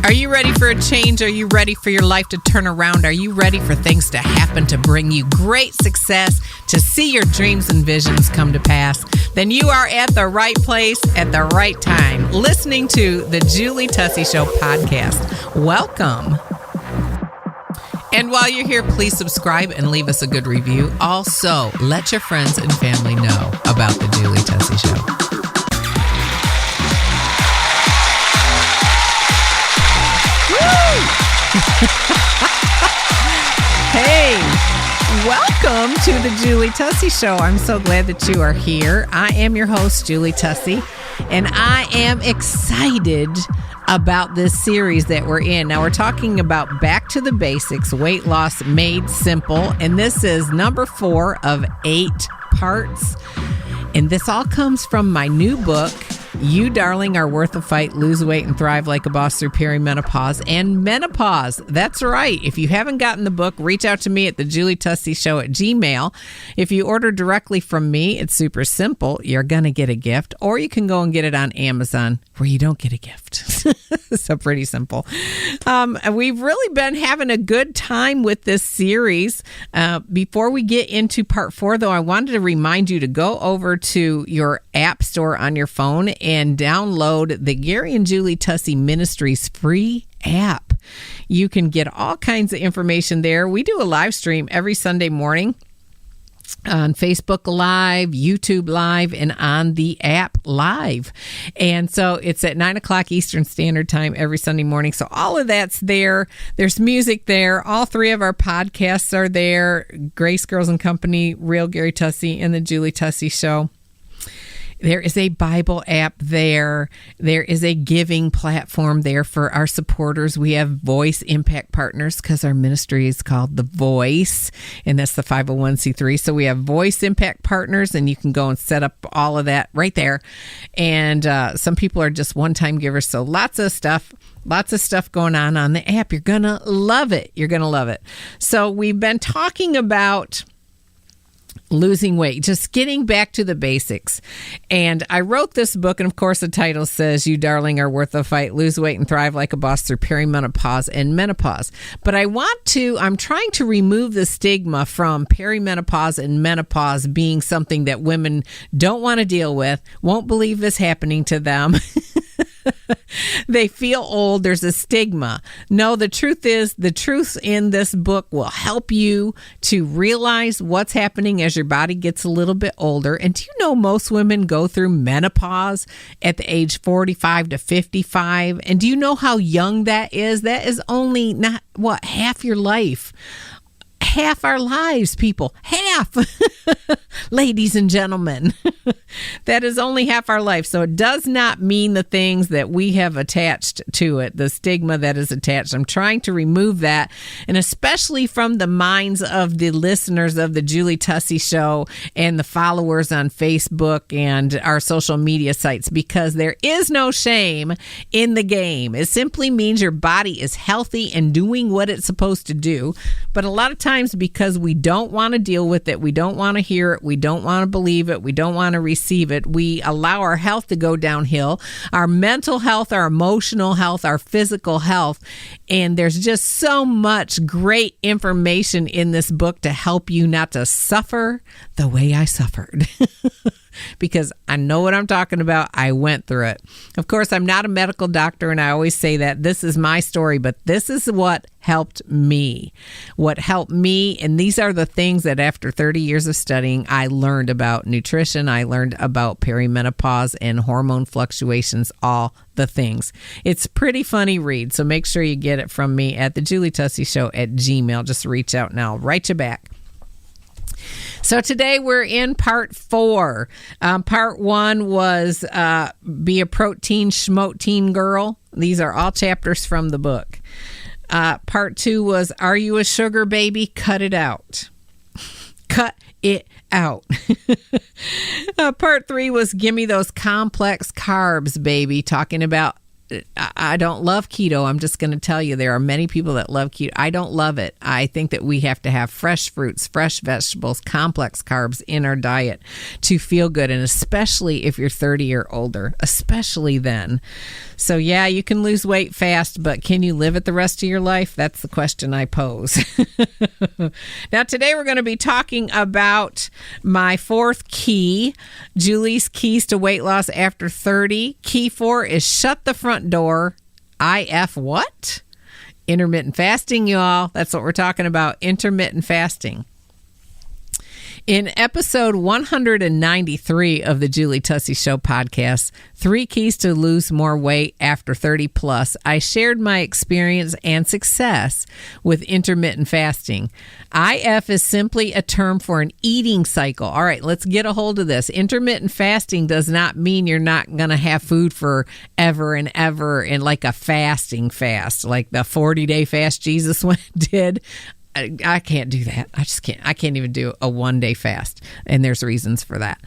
Are you ready for a change? Are you ready for your life to turn around? Are you ready for things to happen to bring you great success, to see your dreams and visions come to pass? Then you are at the right place at the right time, listening to the Julie Tussey Show podcast. Welcome. And while you're here, please subscribe and leave us a good review. Also, let your friends and family know about the Julie Tussey Show. Hey, welcome to the Julie Tussey Show. I'm so glad that you are here. I am your host, Julie Tussey, and I am excited about this series that we're in. Now, we're talking about back to the basics, weight loss made simple, and this is number 4 of 8 parts. And this all comes from my new book, You Darling Are Worth a Fight, Lose Weight and Thrive Like a Boss Through Perimenopause and Menopause. That's right. If you haven't gotten the book, reach out to me at the Julie Tussey Show at Gmail. If you order directly from me, it's super simple. You're going to get a gift, or you can go and get it on Amazon where you don't get a gift. So pretty simple. We've really been having a good time with this series. Before we get into part 4, though, I wanted to remind you to go over to your app store on your phone and download the Gary and Julie Tussey Ministries free app. You can get all kinds of information there. We do a live stream every Sunday morning on Facebook Live, YouTube Live, and on the app Live. And so it's at 9 o'clock Eastern Standard Time every Sunday morning. So all of that's there. There's music there. All 3 of our podcasts are there. Grace Girls and Company, Real Gary Tussey, and the Julie Tussey Show. There is a Bible app there. There is a giving platform there for our supporters. We have Voice Impact Partners because our ministry is called TheVoice, and that's the 501c3. So we have Voice Impact Partners, and you can go and set up all of that right there. And some people are just one-time givers, so lots of stuff going on the app. You're going to love it. You're going to love it. So we've been talking about losing weight, just getting back to the basics. And I wrote this book, and of course the title says, You Darling Are Worth a Fight, Lose Weight and Thrive Like a Boss Through Perimenopause and Menopause. But I'm trying to remove the stigma from perimenopause and menopause being something that women don't want to deal with, won't believe is happening to them. They feel old. There's a stigma. No, the truth is, the truth in this book will help you to realize what's happening as your body gets a little bit older. And do you know most women go through menopause at the age 45 to 55? And do you know how young that is? That is only half your life. Half our lives, people. Half. Ladies and gentlemen. That is only half our life. So it does not mean the things that we have attached to it, the stigma that is attached. I'm trying to remove that, and especially from the minds of the listeners of the Julie Tussey Show and the followers on Facebook and our social media sites, because there is no shame in the game. It simply means your body is healthy and doing what it's supposed to do. But a lot of times, because we don't want to deal with it, we don't want to hear it, we don't want to believe it, we don't want to receive it, we allow our health to go downhill, our mental health, our emotional health, our physical health. And there's just so much great information in this book to help you not to suffer the way I suffered. Because I know what I'm talking about. I went through it. Of course, I'm not a medical doctor, and I always say that this is my story, but this is what helped me. What helped me, and these are the things that after 30 years of studying, I learned about nutrition, I learned about perimenopause and hormone fluctuations, all the things. It's a pretty funny read, so make sure you get it from me at the Julie Tussey Show at Gmail. Just reach out and I'll write you back. So today we're in part 4. Part 1 was Be a Protein Schmote Girl. These are all chapters from the book. Part 2 was Are You a Sugar Baby? Cut it out. Cut it out. Part 3 was Gimme Those Complex Carbs, Baby. Talking about I don't love keto. I'm just going to tell you, there are many people that love keto. I don't love it. I think that we have to have fresh fruits, fresh vegetables, complex carbs in our diet to feel good. And especially if you're 30 or older, especially then. So yeah, you can lose weight fast, but can you live it the rest of your life? That's the question I pose. Now, today we're going to be talking about my fourth key, Julie's keys to weight loss after 30. Key 4 is shut the front door. IF what? Intermittent fasting, y'all. That's what we're talking about, intermittent fasting. In episode 193 of the Julie Tussey Show podcast, 3 Keys to Lose More Weight After 30 Plus, I shared my experience and success with intermittent fasting. IF is simply a term for an eating cycle. All right, let's get a hold of this. Intermittent fasting does not mean you're not going to have food for ever and ever in like a fasting fast, like the 40-day fast Jesus did. I can't do that. I just can't. I can't even do a 1-day fast. And there's reasons for that.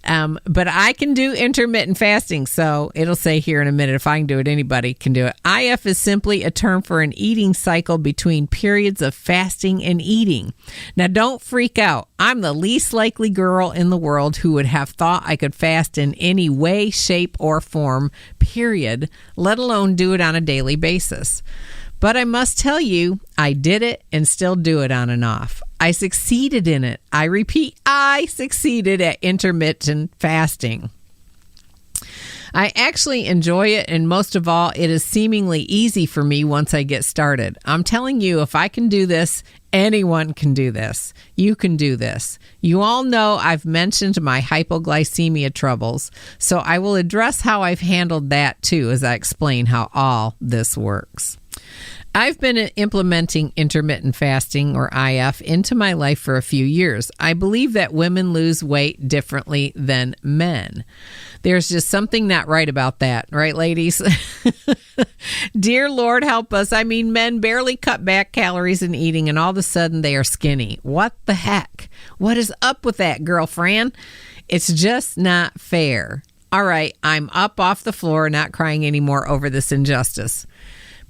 But I can do intermittent fasting. So it'll say here in a minute, if I can do it, anybody can do it. IF is simply a term for an eating cycle between periods of fasting and eating. Now, don't freak out. I'm the least likely girl in the world who would have thought I could fast in any way, shape, or form, period, let alone do it on a daily basis. But I must tell you, I did it and still do it on and off. I succeeded in it. I repeat, I succeeded at intermittent fasting. I actually enjoy it, and most of all, it is seemingly easy for me once I get started. I'm telling you, if I can do this, anyone can do this. You can do this. You all know I've mentioned my hypoglycemia troubles, so I will address how I've handled that too as I explain how all this works. I've been implementing intermittent fasting, or IF, into my life for a few years. I believe that women lose weight differently than men. There's just something not right about that, right, ladies? Dear Lord, help us. I mean, men barely cut back calories in eating, and all of a sudden they are skinny. What the heck? What is up with that, girlfriend? It's just not fair. All right, I'm up off the floor, not crying anymore over this injustice.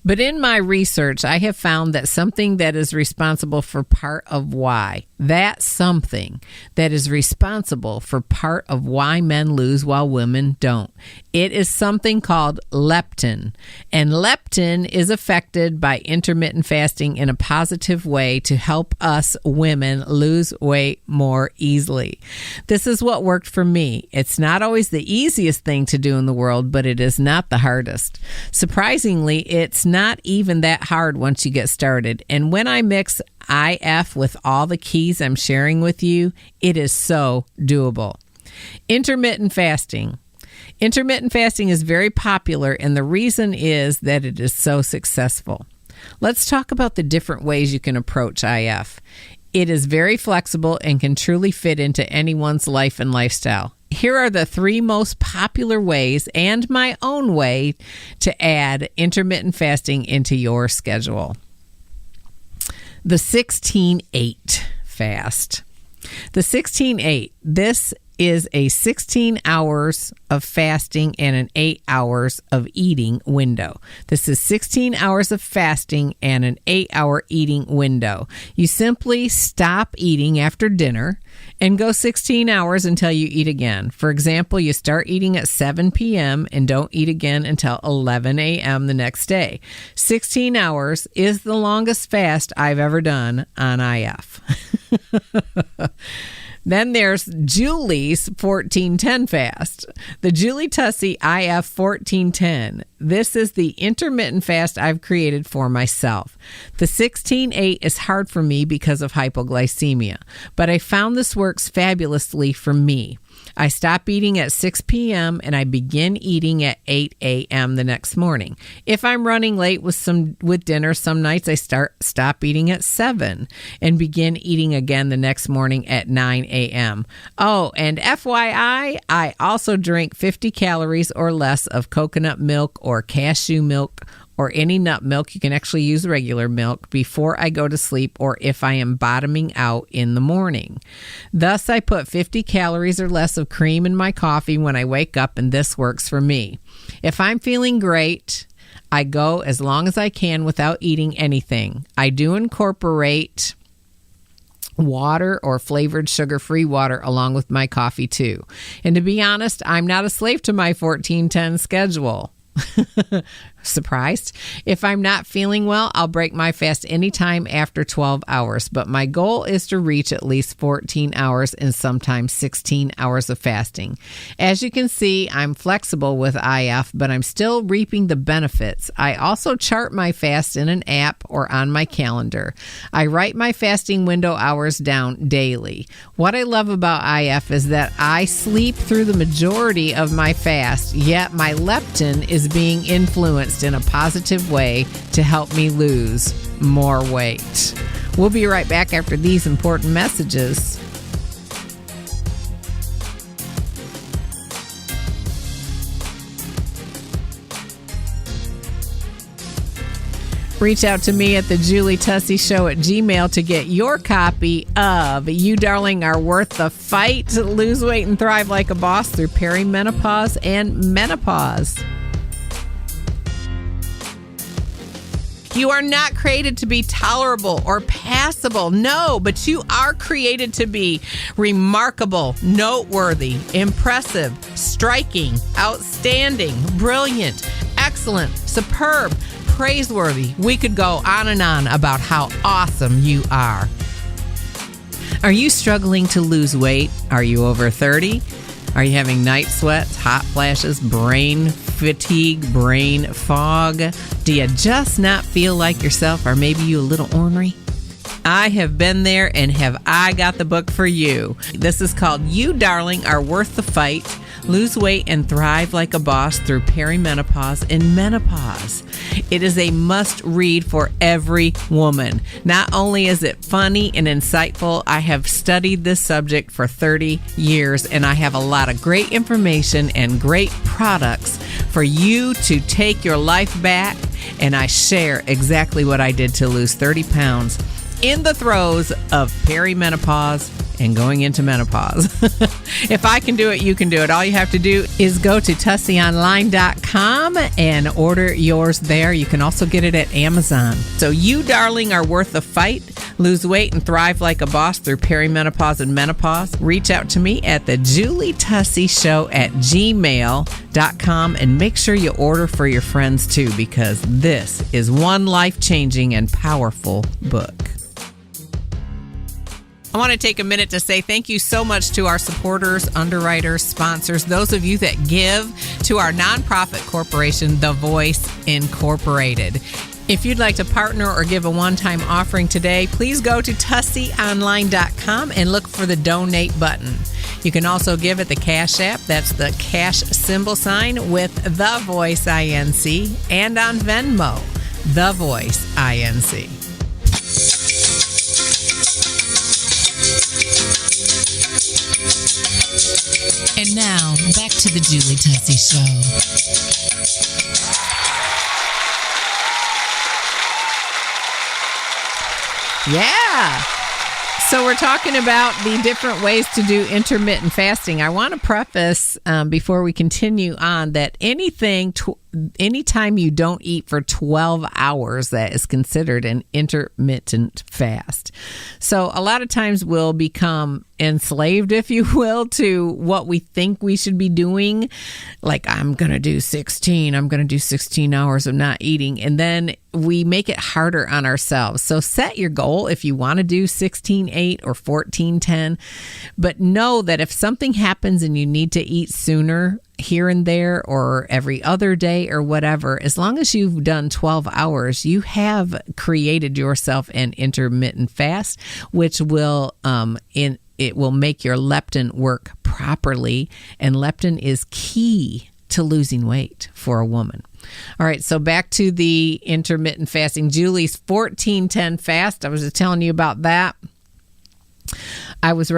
But in my research, I have found that something that is responsible for part of why, that something that is responsible for part of why men lose while women don't. It is something called leptin. And leptin is affected by intermittent fasting in a positive way to help us women lose weight more easily. This is what worked for me. It's not always the easiest thing to do in the world, but it is not the hardest. Surprisingly, it's not even that hard once you get started. And when I mix IF with all the keys I'm sharing with you, it is so doable. Intermittent fasting. Intermittent fasting is very popular, and the reason is that it is so successful. Let's talk about the different ways you can approach IF. It is very flexible and can truly fit into anyone's life and lifestyle. Here are the 3 most popular ways, and my own way, to add intermittent fasting into your schedule. The 16-8 fast. The 16-8, this is a 16 hours of fasting and an 8 hours of eating window. This is 16 hours of fasting and an 8-hour eating window. You simply stop eating after dinner and go 16 hours until you eat again. For example, you start eating at 7 p.m. and don't eat again until 11 a.m. the next day. 16 hours is the longest fast I've ever done on IF. Then there's Julie's 1410 fast. The Julie Tussey IF 1410. This is the intermittent fast I've created for myself. The 16-8 is hard for me because of hypoglycemia, but I found this works fabulously for me. I stop eating at 6 p.m. and I begin eating at 8 a.m. the next morning. If I'm running late with dinner, some nights I stop eating at 7 and begin eating again the next morning at 9 a.m. Oh, and FYI, I also drink 50 calories or less of coconut milk or cashew milk or any nut milk. You can actually use regular milk before I go to sleep or if I am bottoming out in the morning. Thus, I put 50 calories or less of cream in my coffee when I wake up, and this works for me. If I'm feeling great, I go as long as I can without eating anything. I do incorporate water or flavored sugar-free water along with my coffee too. And to be honest, I'm not a slave to my 1410 schedule. Surprised? If I'm not feeling well, I'll break my fast anytime after 12 hours, but my goal is to reach at least 14 hours and sometimes 16 hours of fasting. As you can see, I'm flexible with IF, but I'm still reaping the benefits. I also chart my fast in an app or on my calendar. I write my fasting window hours down daily. What I love about IF is that I sleep through the majority of my fast, yet my leptin is being influenced in a positive way to help me lose more weight. We'll be right back after these important messages. Reach out to me at the Julie Tussey Show at Gmail to get your copy of You Darling Are Worth the Fight, Lose Weight and Thrive Like a Boss Through Perimenopause and Menopause. You are not created to be tolerable or passable. No, but you are created to be remarkable, noteworthy, impressive, striking, outstanding, brilliant, excellent, superb, praiseworthy. We could go on and on about how awesome you are. Are you struggling to lose weight? Are you over 30? Are you having night sweats, hot flashes, brain fatigue, brain fog? Do you just not feel like yourself, or maybe you a little ornery? I have been there, and have I got the book for you. This is called You Darling Are Worth the Fight, Lose Weight and Thrive Like a Boss Through Perimenopause and Menopause. It is a must-read for every woman. Not only is it funny and insightful, I have studied this subject for 30 years, and I have a lot of great information and great products for you to take your life back, and I share exactly what I did to lose 30 pounds in the throes of perimenopause and going into menopause. If I can do it, you can do it. All you have to do is go to TusseyOnline.com and order yours there. You can also get it at Amazon. So You Darling Are Worth the Fight, Lose Weight and Thrive Like a Boss Through Perimenopause and Menopause. Reach out to me at the Julie Tussey Show at gmail.com, and make sure you order for your friends too, because this is one life-changing and powerful book. I want to take a minute to say thank you so much to our supporters, underwriters, sponsors, those of you that give to our nonprofit corporation, TheVoice Incorporated. If you'd like to partner or give a one-time offering today, please go to TusseyOnline.com and look for the donate button. You can also give at the Cash App. That's the cash symbol sign with TheVoice INC, and on Venmo, TheVoice INC. And now, back to the Julie Tussey Show. Yeah. So we're talking about the different ways to do intermittent fasting. I want to preface before we continue on that anytime you don't eat for 12 hours, that is considered an intermittent fast. So a lot of times we'll become enslaved, if you will, to what we think we should be doing. Like, I'm going to do 16 hours of not eating. And then we make it harder on ourselves. So set your goal if you want to do 16-8 or 14-10. But know that if something happens and you need to eat sooner, here and there, or every other day or whatever, as long as you've done 12 hours, you have created yourself an intermittent fast, which will it will make your leptin work properly, and leptin is key to losing weight for a woman. All right, so back to the intermittent fasting. Julie's 14-10 fast. I was just telling you about that. I was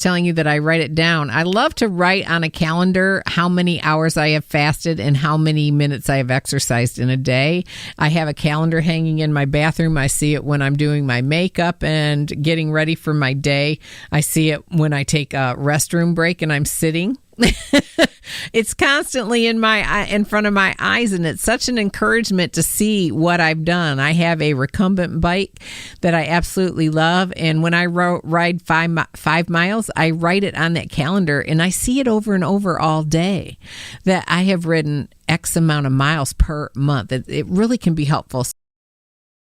telling you that I write it down. I love to write on a calendar how many hours I have fasted and how many minutes I have exercised in a day. I have a calendar hanging in my bathroom. I see it when I'm doing my makeup and getting ready for my day. I see it when I take a restroom break and I'm sitting. It's constantly in front of my eyes, and it's such an encouragement to see what I've done. I have a recumbent bike that I absolutely love, and when I ride 5 miles, I write it on that calendar, and I see it over and over all day that I have ridden X amount of miles per month. It really can be helpful.